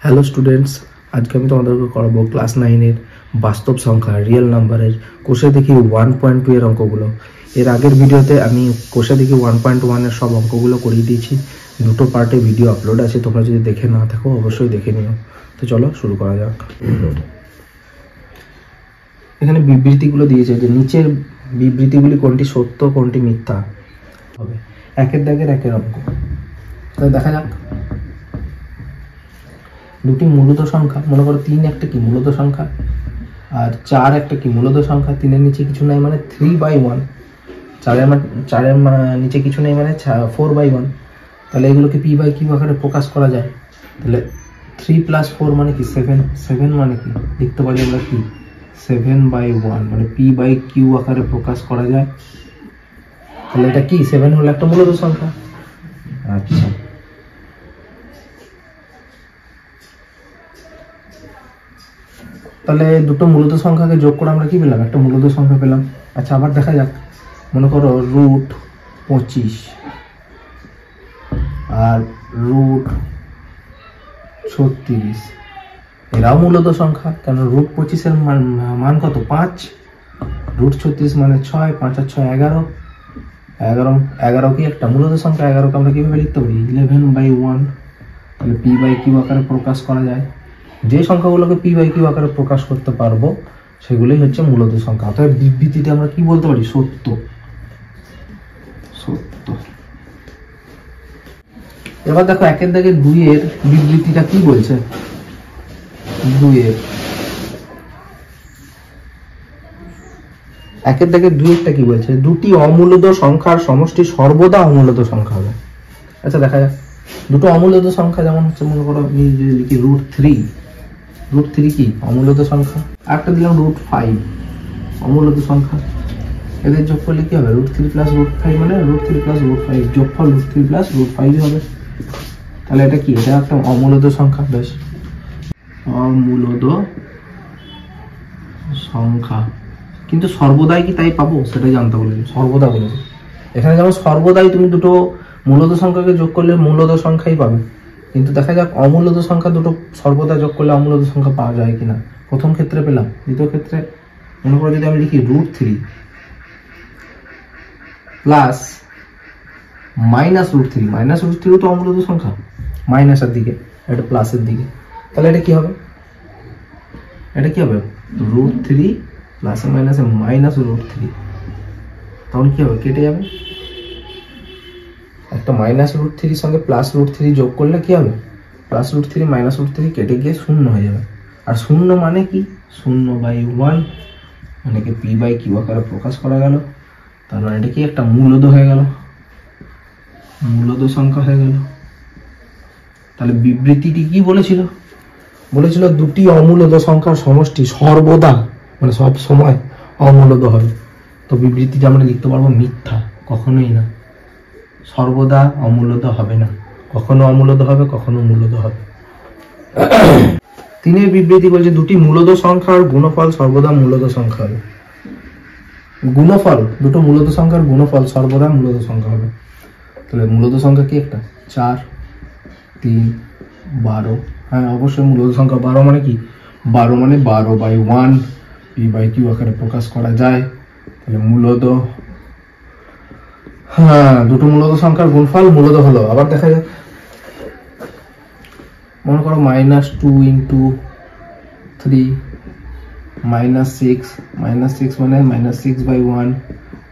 Hello students, আজকে আমি তোমাদেরকে করাবো ক্লাস 9-এর বাস্তব সংখ্যা রিয়েল নাম্বারের কোষে দেখি 1.2 এর অঙ্কগুলো। এর আগের ভিডিওতে আমি কোষে দেখি 1.1 এর সব অঙ্কগুলো করিয়ে দিয়েছি। দুটো পার্টে ভিডিও আপলোড আছে, তোমরা যদি দেখে না থাকো অবশ্যই দেখে নিও। তো চলো শুরু করা যাক। এখানে বিবৃতিগুলো দিয়েছে যে নিচের বিবৃতিগুলি কোনটি সত্য কোনটি মিথ্যা হবে। একের দাগের একের অঙ্ক, তাহলে দেখা যাক। দুটি মূলত সংখ্যা, মনে করো 3 একটা কি মূলত সংখ্যা আর 4 একটা কি মূলত সংখ্যা। 3-এর নিচে কিছু নাই মানে 3/1, 4-এর নিচে কিছু নেই মানে 4/1। তাহলে এগুলোকে p/q আকারে প্রকাশ করা যায়। তাহলে 3 + 4 মানে কি 7, 7 মানে কি লিখতে পারি আমরা কি 7/1 মানে p/q আকারে প্রকাশ করা যায়। তাহলে এটা কি 7 হলো একটা মূলত সংখ্যা। আচ্ছা, তাহলে দুটো মূলত সংখ্যাকে যোগ করে আমরা কি পেলাম, একটা মূলত সংখ্যা পেলাম। আচ্ছা, আবার দেখা যাক। মনে করো √25 আর √36, এরাও মূলত সংখ্যা। কেন √25 এর মান কত 5, √36 মানে 6, 5 আর 6 11, 11 কি একটা মূলত সংখ্যা। 11কে আমরা কিভাবে লিখতে পারি 11/1। তাহলে p/q আকারে প্রকাশ করা যায়। যে সংখ্যাগুলোকে p/q আকারে প্রকাশ করতে পারবো সেগুলোই হচ্ছে মূলত সংখ্যা। অর্থাৎ বিবৃতিতে আমরা কি বলতে পারি সত্য। সত্য। এবার দেখো একের দাগে 2 এর বিবৃতিটা কি বলছে। 2 এর একের দাগে 2 এরটা কি বলছে, দুটি অমূলত সংখ্যার সমষ্টি সর্বদা অমূলত সংখ্যা হবে। আচ্ছা দেখা যাক। দুটো অমূলত সংখ্যা যেমন হচ্ছে, মনে করো আমি যদি লিখি √3 কি অমূলত সংখ্যা, একটা দিলাম √5 অমূলত সংখ্যা। এদের যোগ করলে কি হবে √3 + √5 মানে √3 + √5 যোগফল √3 + √5 হবে। তাহলে এটা কি, এটা একটা অমূলত সংখ্যা। বেশ, অমূলত সংখ্যা। কিন্তু সর্বদাই কি তাই পাবো সেটাই জানতে বলেছে। সর্বদা বলেছে এখানে, যেমন সর্বদাই তুমি দুটো মূলত সংখ্যাকে যোগ করলে মূলত সংখ্যাই পাবে। কিন্তু দেখা যাক অমূলত সংখ্যা দুটো সর্বদা যোগ করলে অমূলত সংখ্যা পাওয়া যায় কিনা। প্রথম ক্ষেত্রে পেলাম, দ্বিতীয় ক্ষেত্রে মনে করো যদি আমি লিখি √3 প্লাস -√3 তো অমূলত সংখ্যা, মাইনাসের দিকে এটা প্লাসের দিকে। তাহলে এটা কি হবে, এটা কি হবে √3 প্লাসে মাইনাসে -√3। তখন কি হবে, কেটে যাবে। একটা -√3 সঙ্গে +√3 যোগ করলে কি হবে, +√3 -√3 কেটে গিয়ে 0 হয়ে যাবে। আর 0 মানে কি 0/1 মানে কি p/q আকারে প্রকাশ করা গেল। তার মানে এটা কি একটা মূলদ হয়ে গেল, মূলদ সংখ্যা হয়ে গেল। তাহলে বিবৃতিটি কি বলেছিল, দুটি অমূলদ সংখ্যার সমষ্টি সর্বদা মানে সব সময় অমূলদ হবে। তো বিবৃতিটা আমরা লিখতে পারবো মিথ্যা, কখনোই না। সর্বদা অমূলদ হবে না, কখনো অমূলদ হবে কখনো মূলদ হবে। 3-এর বিবৃতি বলছে দুটি মূলদ সংখ্যার গুণফল সর্বদা মূলদ সংখ্যা হবে। গুণফল, দুটো মূলদ সংখ্যার গুণফল সর্বদা মূলদ সংখ্যা হবে। তাহলে মূলদ সংখ্যা কি একটা 4, 3, 12। হ্যাঁ অবশ্যই মূলদ সংখ্যা 12 মানে কি 12 মানে 12/1 p/q আকারে প্রকাশ করা যায়। তাহলে মূলদ, হ্যাঁ দুটো মূলদ সংখ্যার গুণফল মূলদ হলো। আবার দেখা যাক। মনে করো -2 × 3 -6 মানে -6/1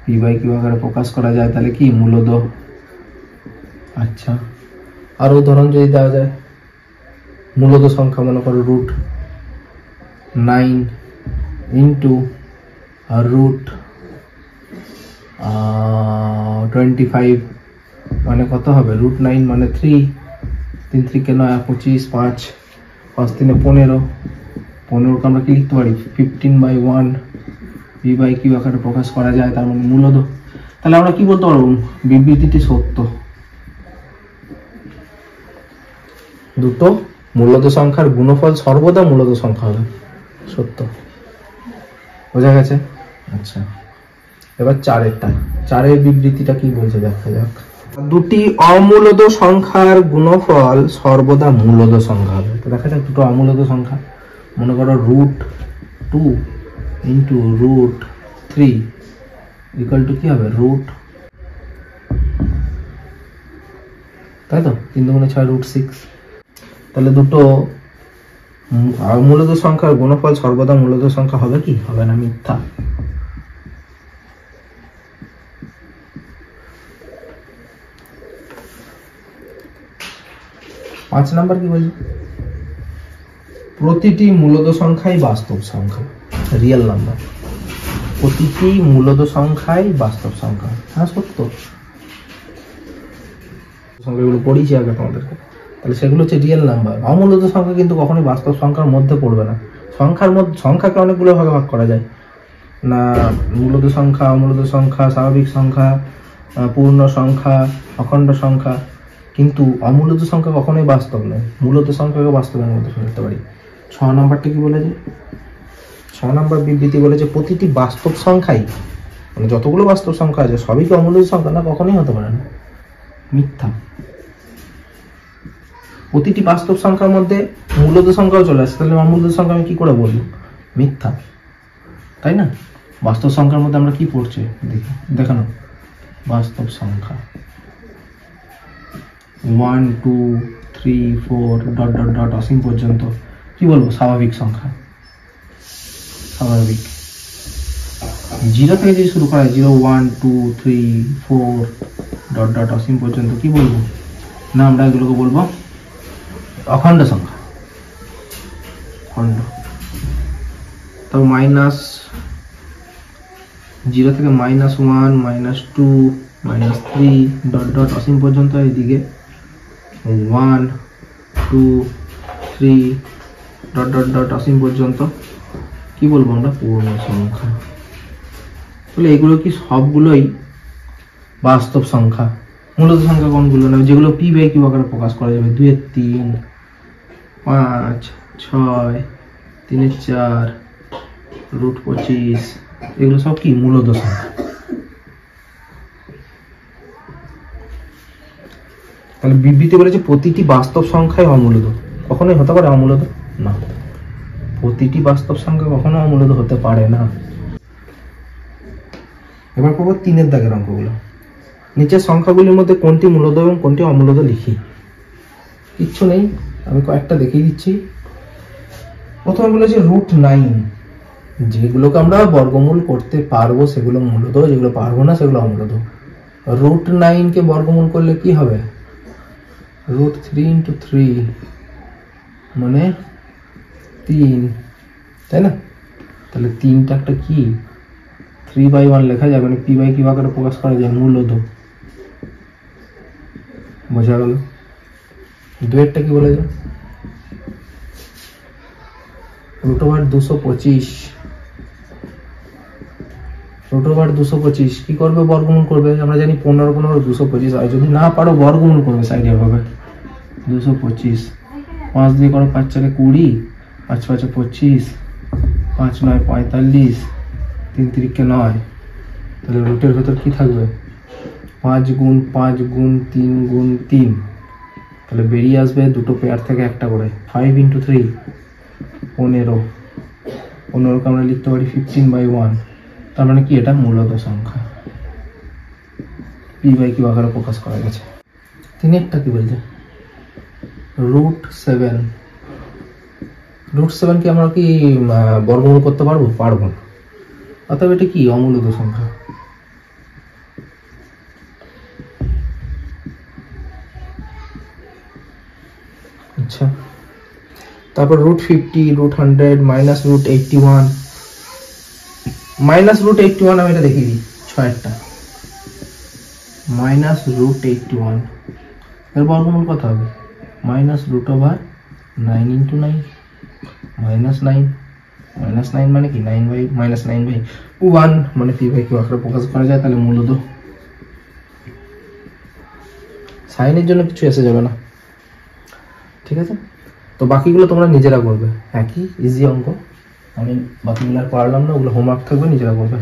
p/q আকারে প্রকাশ করা যায়। তাহলে কি মূলদ। আচ্ছা, আরো উদাহরণ যদি দেওয়া যায়, মূলদ সংখ্যা মনে করো √9 × √25 মানে কত হবে, √9 মানে 3, 3 × 3 = 9, 25, 5 × 3 = 15, 15কে আমরা কি লিখতে পারি 15/1 p/q আকারে প্রকাশ করা যায়। তার মানে মূলদ। তাহলে আমরা কি বলতে পারবো, বিবৃতিটি সত্য। দুটো মূলদ সংখ্যার গুণফল সর্বদা মূলদ সংখ্যা হবে, সত্য। বোঝা গেছে। আচ্ছা, এবার 4-এরটা, 4-এর বিবৃতিটা কি বলছে দেখা যাক। দুটি অমূলদ সংখ্যার গুণফল সর্বদা মূলদ সংখ্যা হবে। তো দেখা যাক দুটো অমূলদ সংখ্যা, মনে করো √2 ইন্টু √3 ইকুয়াল টু কি হবে তাই তো 3 × 6 √6। তাহলে দুটো মূলদ সংখ্যার গুণফল সর্বদা মূলদ সংখ্যা হবে কি? হবে না, মিথ্যা। পাঁচ নাম্বার কি বলছে? প্রতিটি মূলদ সংখ্যাই বাস্তব সংখ্যা, রিয়েল নাম্বার। প্রতিটি মূলদ সংখ্যাই বাস্তব সংখ্যা। হ্যাঁ সত্য, সংখ্যাগুলো পড়িয়েছি আগে তোমাদেরকে। তাহলে সেগুলো হচ্ছে রিয়েল নাম্বার। অমূলদ সংখ্যা কিন্তু কখনোই বাস্তব সংখ্যার মধ্যে পড়বে না। সংখ্যাকে অনেকগুলো ভাগে ভাগ করা যায় না, মূলদ সংখ্যা, অমূলদ সংখ্যা, স্বাভাবিক সংখ্যা, পূর্ণ সংখ্যা, অখণ্ড সংখ্যা। কিন্তু অমূলদ সংখ্যা কখনোই বাস্তব নয়, মূলদ সংখ্যাকে বাস্তবের মধ্যে ফেলতে পারি। 6 নম্বরটা কি বলেছে? 6 নম্বর বিবৃতি বলেছে প্রতিটি বাস্তব সংখ্যাই, মানে যতগুলো বাস্তব সংখ্যা আছে সবই কি অমূলদ সংখ্যা? না, কখনোই হতে পারে না, মিথ্যা। প্রতিটি বাস্তব সংখ্যার মধ্যে মূলদ সংখ্যাও চলে আসে, তাহলে অমূলদ সংখ্যা আমি কি করে বলবো? মিথ্যা, তাই না? বাস্তব সংখ্যার মধ্যে আমরা কি পড়ছি দেখানো, বাস্তব সংখ্যা 1 2 3 4 ... অসীম পর্যন্ত কি বলবো? স্বাভাবিক সংখ্যা, স্বাভাবিক। 0 থেকে যদি শুরু করা হয় 0 1 2 3 4 ... অসীম পর্যন্ত কি বলবো? না, আমরা এগুলোকে বলবো অখণ্ড সংখ্যা, খণ্ড। তবে -0 থেকে -1 -2 -3 ... অসীম পর্যন্ত, এইদিকে 1 2 3 ... অসীম পর্যন্ত কি বলবো আমরা? পূর্ণ সংখ্যা। বলে এগুলো কি সবগুলোই বাস্তব সংখ্যা। মূলত সংখ্যা কোনগুলো? না, যেগুলো p/q আকারে প্রকাশ করা যাবে। 2 এর 3 5 6 3 এর 4 √25, এগুলো সব কি? মূলত সংখ্যা। তাহলে বিবৃতি বলেছে প্রতিটি বাস্তব সংখ্যাই অমূলদ। কখনোই হতে পারে অমূলদ? না, প্রতিটি বাস্তব সংখ্যা কখনো অমূলদ হতে পারে না। এবার করবো 3 দাগের অঙ্কগুলো। নিচের সংখ্যাগুলির মধ্যে কোনটি মূলদ এবং কোনটি অমূলদ লিখি। কিচ্ছু নেই, আমি কয়েকটা দেখিয়ে দিচ্ছি। প্রথমে বলেছে √9, যেগুলোকে আমরা বর্গমূল করতে পারবো সেগুলো মূলদ, যেগুলো পারবো না সেগুলো অমূলদ। √9 কে বর্গমূল করলে কি হবে? √3 × 3 মানে 3, তাই না? তাহলে 3টা একটা কি 3/1 লেখা যাবে, মানে p/q আকারে প্রকাশ করা যায়, মূলদ। বোঝা গেল? 2 কি বলেছে? √225, √225 কি করবে? বর্গমূল করবে। আমরা জানি 15 225 হয়, যদি না পারো বর্গমূল করবে সাইডে ভাবে। 225 5 দিয়ে করো, 5 4 20, 5 5 25, 5 9 45, 3 3 9। তাহলে রুটের ভেতর কি থাকবে? 5 × 5 × 3 × 3। তাহলে বেরিয়ে আসবে দুটো পেয়ার থেকে একটা করে। 5 × 3 15, 15কে আমরা লিখতে পারি 15/1। তার মানে কি? এটা মূলদ সংখ্যা, p/q আকারে প্রকাশ করা গেছে। 3 কি বলছে? √7, √7 কি আমরা কি বর্গমূল করতে পারবো? পারবো না, অতএব এটা কি? অমূলদ সংখ্যা। আচ্ছা, তারপর √50, √100, -√81, -√81 আমি এটা দেখিয়ে দিই। 6টা -√81 এর বর্গমূল কত হবে? -√9 × 9 -9 মানে কি? 9/1 মানে p/q আকারে প্রকাশ করা যায়। তাহলে মূলদ। সাইনের জন্য কিছু এসে যাবে না, ঠিক আছে? তো বাকিগুলো তোমরা নিজেরা করবে, একই ইজি অঙ্ক। আমি বাকিগুলো আর পারলাম না, ওগুলো হোমওয়ার্ক থাকবে, নিজেরা করবে।